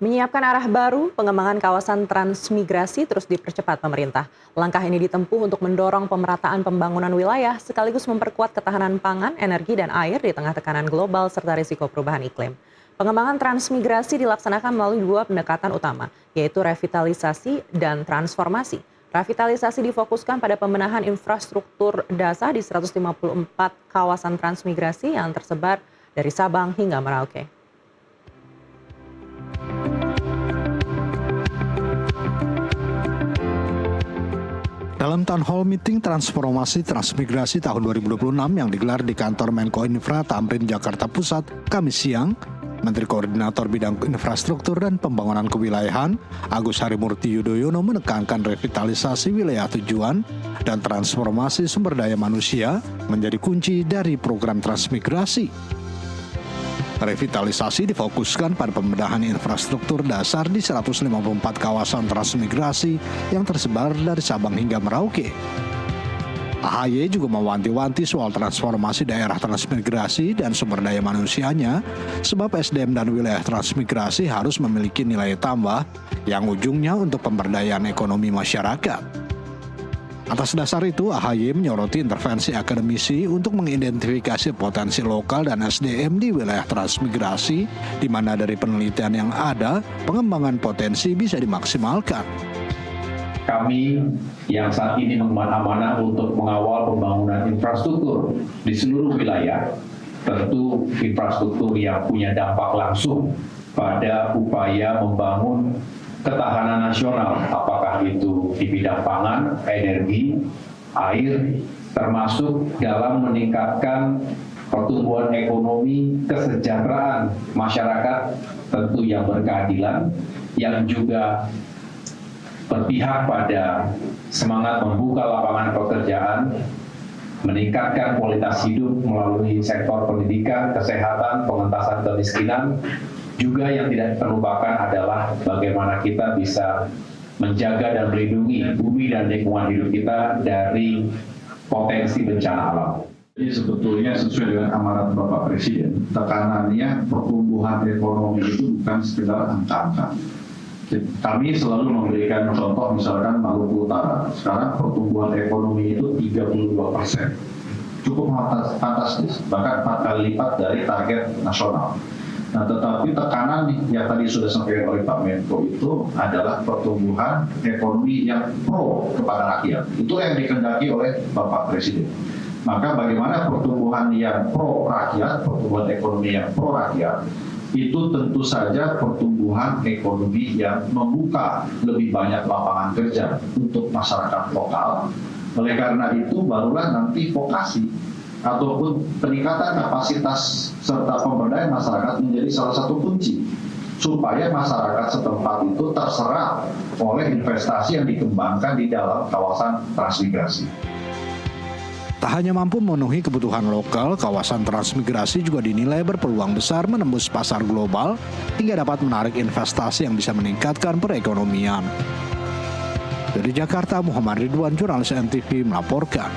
Menyiapkan arah baru, pengembangan kawasan transmigrasi terus dipercepat pemerintah. Langkah ini ditempuh untuk mendorong pemerataan pembangunan wilayah sekaligus memperkuat ketahanan pangan, energi, dan air di tengah tekanan global serta risiko perubahan iklim. Pengembangan transmigrasi dilaksanakan melalui dua pendekatan utama, yaitu revitalisasi dan transformasi. Revitalisasi difokuskan pada pembenahan infrastruktur dasar di 154 kawasan transmigrasi yang tersebar dari Sabang hingga Merauke. Dalam Town Hall Meeting Transformasi Transmigrasi tahun 2026 yang digelar di kantor Menko Infra Tamrin, Jakarta Pusat, Kamis siang, Menteri Koordinator Bidang Infrastruktur dan Pembangunan Kewilayahan, Agus Harimurti Yudhoyono menekankan revitalisasi wilayah tujuan dan transformasi sumber daya manusia menjadi kunci dari program transmigrasi. Revitalisasi difokuskan pada pembenahan infrastruktur dasar di 154 kawasan transmigrasi yang tersebar dari Sabang hingga Merauke. AHY juga mewanti-wanti soal transformasi daerah transmigrasi dan sumber daya manusianya, sebab SDM dan wilayah transmigrasi harus memiliki nilai tambah yang ujungnya untuk pemberdayaan ekonomi masyarakat. Atas dasar itu, AHY menyoroti intervensi akademisi untuk mengidentifikasi potensi lokal dan SDM di wilayah transmigrasi, di mana dari penelitian yang ada, pengembangan potensi bisa dimaksimalkan. Kami yang saat ini mengemban amanah untuk mengawal pembangunan infrastruktur di seluruh wilayah, tentu infrastruktur yang punya dampak langsung pada upaya membangun ketahanan nasional, apakah itu di bidang pangan, energi, air, termasuk dalam meningkatkan pertumbuhan ekonomi, kesejahteraan masyarakat, tentu yang berkeadilan, yang juga berpihak pada semangat membuka lapangan pekerjaan, meningkatkan kualitas hidup melalui sektor pendidikan, kesehatan, pengentasan kemiskinan. Juga yang tidak terlupakan adalah bagaimana kita bisa menjaga dan melindungi bumi dan lingkungan hidup kita dari potensi bencana alam. Jadi sebetulnya sesuai dengan amanat Bapak Presiden, tekanannya pertumbuhan ekonomi itu bukan sekedar angka-angka. Kami selalu memberikan contoh misalkan Maluku Utara, sekarang pertumbuhan ekonomi itu 32%. Cukup fantastis, bahkan 4 kali lipat dari target nasional. Nah, tetapi tekanan yang tadi sudah disampaikan oleh Pak Menko itu adalah pertumbuhan ekonomi yang pro kepada rakyat. Itu yang dikehendaki oleh Bapak Presiden. Maka bagaimana pertumbuhan yang pro rakyat, pertumbuhan ekonomi yang pro rakyat, itu tentu saja pertumbuhan ekonomi yang membuka lebih banyak lapangan kerja untuk masyarakat lokal. Oleh karena itu barulah nanti vokasi ataupun peningkatan kapasitas serta pemberdayaan masyarakat menjadi salah satu kunci supaya masyarakat setempat itu terserap oleh investasi yang dikembangkan di dalam kawasan transmigrasi. Tak hanya mampu memenuhi kebutuhan lokal, kawasan transmigrasi juga dinilai berpeluang besar menembus pasar global hingga dapat menarik investasi yang bisa meningkatkan perekonomian. Dari Jakarta, Muhammad Ridwan, jurnalis NTV melaporkan.